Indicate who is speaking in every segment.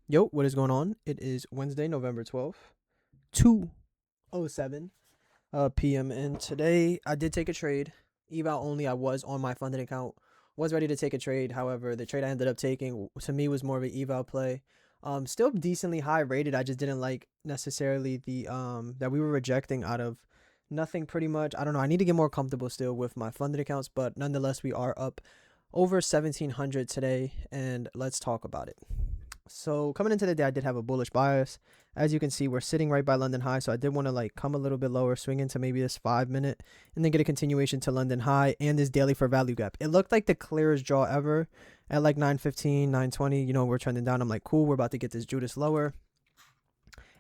Speaker 1: Yo, what is going on? It is Wednesday, November 12th, 2:07 p.m. And today I did take a trade. Eval only. I was on my funded account, was ready to take a trade. However, the trade I ended up taking to me was more of an eval play. Still decently high rated. I just didn't like necessarily the that we were rejecting out of nothing pretty much. I don't know. I need to get more comfortable still with my funded accounts, but nonetheless, we are up over 1700 today, and let's talk about it. So coming into the day, I did have a bullish bias. As you can see, we're sitting right by London high, so I did want to like come a little bit lower, swing into maybe this 5-minute, and then get a continuation to London high and this daily for value gap. It looked like the clearest draw ever at like 9:15, 9:20. You know, we're trending down. I'm like, cool, we're about to get this Judas lower,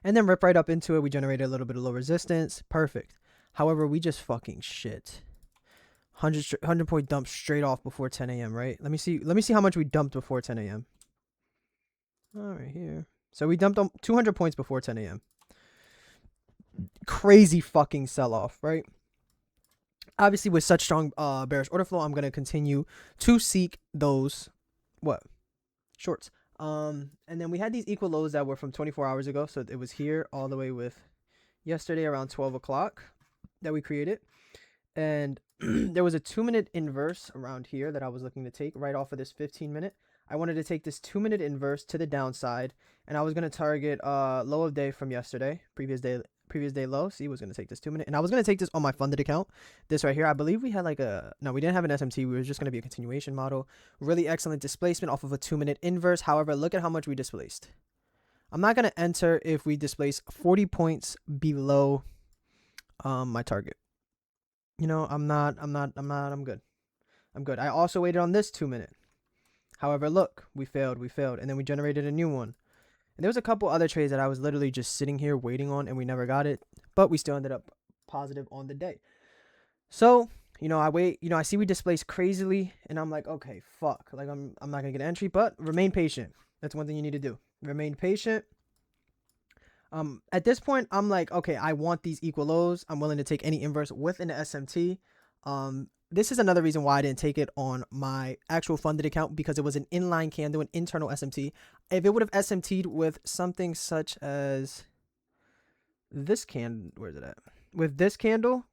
Speaker 1: and then rip right up into it. We generated a little bit of low resistance. Perfect. However, we just fucking shit. 100 point dump straight off before 10 a.m. Right? Let me see how much we dumped before 10 a.m. All right, here. So we dumped 200 points before 10 a.m. Crazy fucking sell-off, right? Obviously, with such strong bearish order flow, I'm going to continue to seek those, shorts. And then we had these equal lows that were from 24 hours ago. So it was here all the way with yesterday around 12 o'clock that we created. And there was a 2-minute inverse around here that I was looking to take right off of this 15-minute. I wanted to take this 2-minute inverse to the downside, and I was going to target low of day from yesterday, previous day low. See, was going to take this 2-minute, and I was going to take this on my funded account. This right here, I believe we had like no, we didn't have an SMT. We were just going to be a continuation model. Really excellent displacement off of a 2-minute inverse. However, look at how much we displaced. I'm not going to enter if we displace 40 points below my target. You know, I'm good. I'm good. I also waited on this 2-minute. However, look, we failed, and then we generated a new one. And there was a couple other trades that I was literally just sitting here waiting on, and we never got it, but we still ended up positive on the day. So, you know, I see we displaced crazily, and I'm like, okay, fuck. Like, I'm not going to get an entry, but remain patient. That's one thing you need to do. Remain patient. At this point, I'm like, okay, I want these equal lows. I'm willing to take any inverse with an SMT. This is another reason why I didn't take it on my actual funded account, because it was an inline candle, an internal SMT. If it would have SMT'd with something such as this candle, where's it at? With this candle,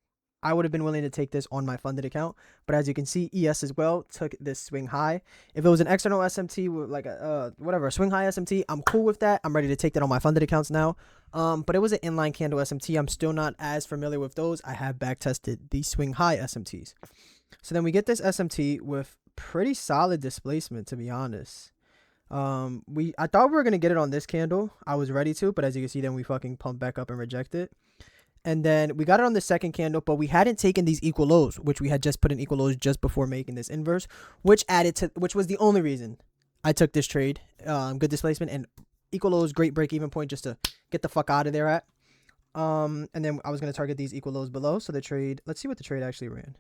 Speaker 1: I would have been willing to take this on my funded account. But as you can see, ES as well took this swing high. If it was an external SMT with like a swing high SMT, I'm cool with that. I'm ready to take that on my funded accounts now. But it was an inline candle SMT. I'm still not as familiar with those. I have back tested the swing high SMTs. So then we get this SMT with pretty solid displacement, to be honest. I thought we were gonna get it on this candle. I was ready to, but as you can see, then we fucking pump back up and reject it. And then we got it on the second candle, but we hadn't taken these equal lows, which we had just put in equal lows just before making this inverse, which was the only reason I took this trade. Good displacement and equal lows, great break even point just to get the fuck out of there at. And then I was gonna target these equal lows below. So the trade, let's see what the trade actually ran.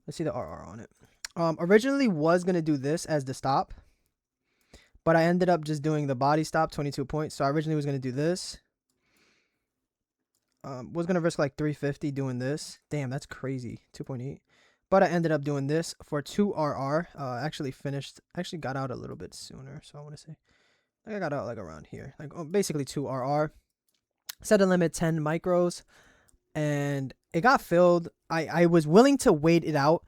Speaker 1: Let's see the RR on it. Originally was gonna do this as the stop, but I ended up just doing the body stop, 22 points. So I originally was gonna do this. Was gonna risk like 350 doing this. Damn, that's crazy. 2.8. But I ended up doing this for 2 RR. Actually got out a little bit sooner. So I want to say, I got out like around here, like basically 2 RR. Set a limit 10 micros, and it got filled. I was willing to wait it out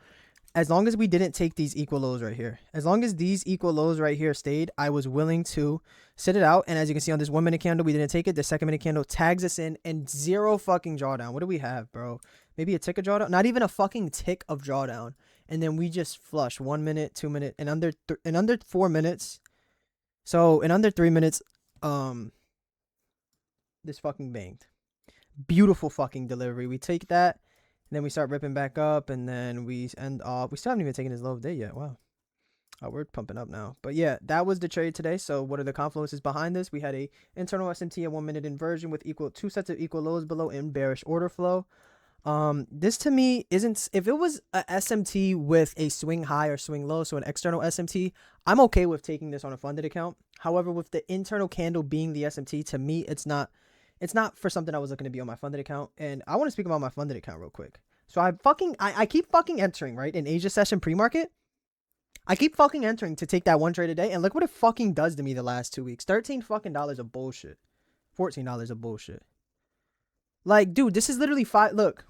Speaker 1: as long as we didn't take these equal lows right here. As long as these equal lows right here stayed, I was willing to sit it out. And as you can see on this 1-minute candle, we didn't take it. The second minute candle tags us in, and zero fucking drawdown. What do we have, bro? Maybe a tick of drawdown? Not even a fucking tick of drawdown. And then we just flush 1 minute, 2 minute, and under 4 minutes. So in under 3 minutes, this fucking banged. Beautiful fucking delivery. We take that. And then we start ripping back up, and then we end off. We still haven't even taken his low of day yet. Wow. We're pumping up now. But yeah, that was the trade today. So what are the confluences behind this? We had a internal SMT, a 1-minute inversion with 2 sets of equal lows below in bearish order flow. This to me isn't, if it was a SMT with a swing high or swing low, so an external SMT, I'm okay with taking this on a funded account. However, with the internal candle being the SMT, to me, it's not for something I was looking to be on my funded account. And I want to speak about my funded account real quick. So I keep fucking entering, right, in Asia session pre-market. I keep fucking entering to take that one trade a day, and look what it fucking does to me the last 2 weeks. $13 fucking of bullshit. $14 of bullshit. Like, dude, this is literally look.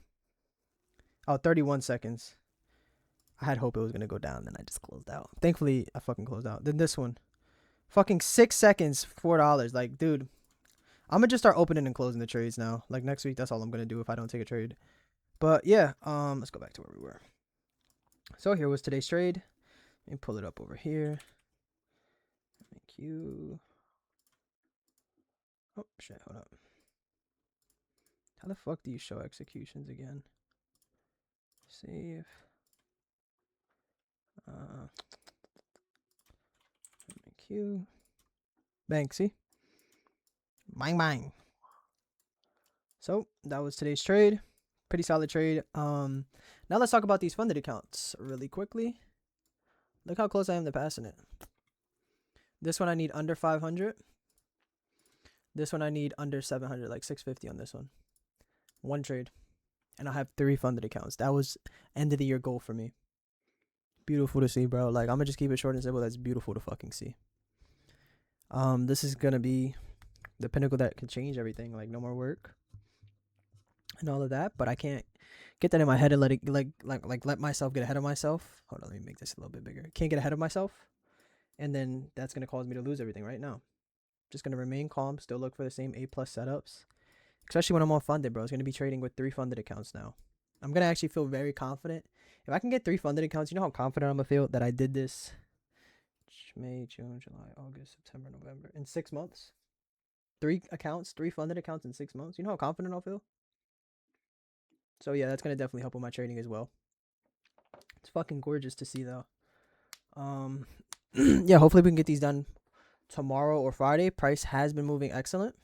Speaker 1: Oh, 31 seconds. I had hope it was gonna go down, then I just closed out. Thankfully, I fucking closed out. Then this one. Fucking 6 seconds, $4. Like, dude, I'm gonna just start opening and closing the trades now. Like, next week, that's all I'm gonna do if I don't take a trade. But yeah, let's go back to where we were. So here was today's trade. Let me pull it up over here. Thank you. Oh shit, hold up. How the fuck do you show executions again? Save. Thank you. Banksy. Bang bang. So that was today's trade. Pretty solid trade. Now let's talk about these funded accounts really quickly. Look how close I am to passing it. This one I need under 500. This one I need under 700, like 650 on this one. One trade. And I have 3 funded accounts. That was end of the year goal for me. Beautiful to see, bro. Like, I'm gonna just keep it short and simple. That's beautiful to fucking see. This is gonna be the pinnacle that could change everything. Like, no more work and all of that. But I can't get that in my head and let it let myself get ahead of myself. Hold on, let me make this a little bit bigger. Can't get ahead of myself, and then that's gonna cause me to lose everything right now. Just gonna remain calm, still look for the same A+ setups, especially when I'm all funded, bro. It's gonna be trading with 3 funded accounts now. I'm gonna actually feel very confident if I can get 3 funded accounts. You know how confident I'm gonna feel that I did this May, June, July, August, September, November in 6 months. 3 accounts, 3 funded accounts in 6 months. You know how confident I'll feel. So yeah, that's gonna definitely help with my trading as well. It's fucking gorgeous to see though. Yeah, hopefully we can get these done tomorrow or Friday. Price has been moving excellent.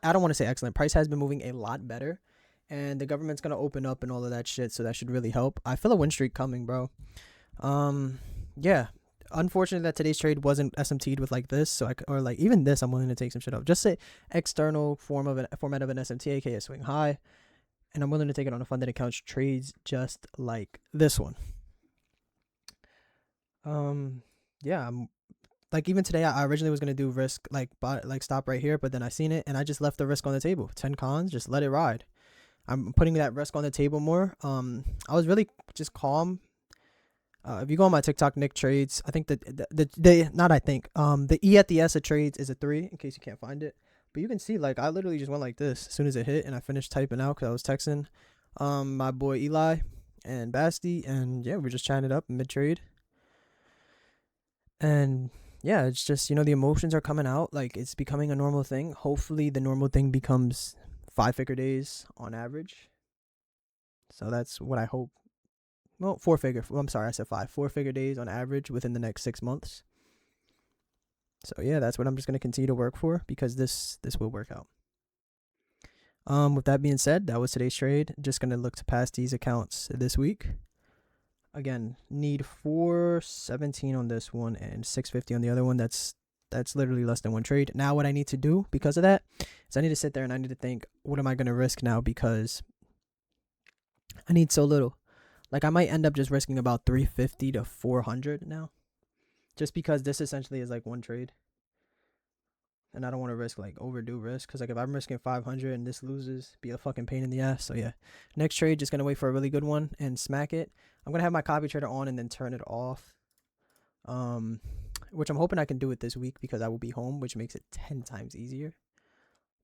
Speaker 1: I don't want to say excellent. Price has been moving a lot better. And the government's gonna open up and all of that shit, so that should really help. I feel a win streak coming, bro. Yeah. Unfortunate that today's trade wasn't SMT'd with like this, so or like even this, I'm willing to take some shit off. Just say external format of an SMT, aka swing high, and I'm willing to take it on a funded account trades just like this one. Yeah, I'm like, even today I originally was gonna do risk like stop right here, but then I seen it and I just left the risk on the table. 10 cons, just let it ride. I'm putting that risk on the table more. I was really just calm. If you go on my TikTok, Nick Trades, I think the E at the S of trades is a 3 in case you can't find it. But you can see, like, I literally just went like this as soon as it hit, and I finished typing out because I was texting my boy Eli and Basti, and yeah, we're just chatting it up mid trade. And yeah, it's just, the emotions are coming out. Like, it's becoming a normal thing. Hopefully the normal thing becomes 5-figure days on average. So that's what I hope. Well, 4-figure. I'm sorry, I said 5. 4-figure days on average within the next 6 months. So yeah, that's what I'm just going to continue to work for, because this will work out. With that being said, that was today's trade. Just going to look to pass these accounts this week. Again, need 417 on this one and 650 on the other one. That's literally less than one trade. Now what I need to do because of that is I need to sit there and I need to think, what am I going to risk now, because I need so little. Like, I might end up just risking about 350 to 400 now, just because this essentially is like one trade. And I don't want to risk, like, overdue risk, because, like, if I'm risking 500 and this loses, be a fucking pain in the ass. So yeah, next trade, just gonna wait for a really good one and smack it. I'm gonna have my copy trader on and then turn it off, which I'm hoping I can do it this week because I will be home, which makes it 10 times easier.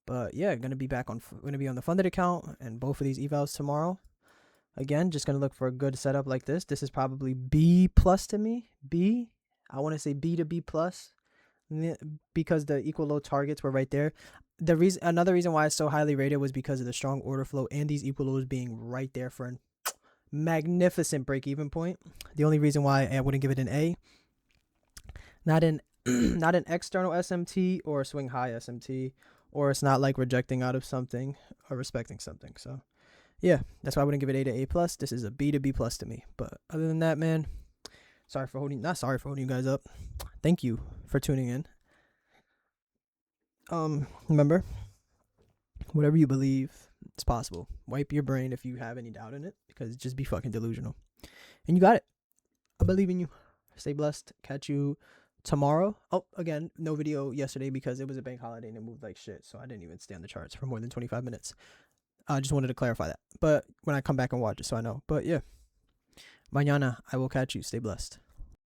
Speaker 1: But yeah, gonna be on the funded account and both of these evals tomorrow. Again, just gonna look for a good setup like this. This is probably B+ to me. I want to say B to B+, because the equal low targets were right there. Another reason why it's so highly rated was because of the strong order flow and these equal lows being right there for a magnificent break-even point. The only reason why I wouldn't give it an A, not an external SMT or a swing high SMT, or it's not like rejecting out of something or respecting something. So yeah, that's why I wouldn't give it A to A+. This is a B to B+ to me. But other than that, man, not sorry for holding you guys up. Thank you for tuning in. Remember, whatever you believe, it's possible. Wipe your brain if you have any doubt in it, because just be fucking delusional. And you got it. I believe in you. Stay blessed. Catch you tomorrow. Oh, again, no video yesterday because it was a bank holiday and it moved like shit. So I didn't even stay on the charts for more than 25 minutes. I just wanted to clarify that. But when I come back and watch it, so I know. But yeah, mañana I will catch you. Stay blessed.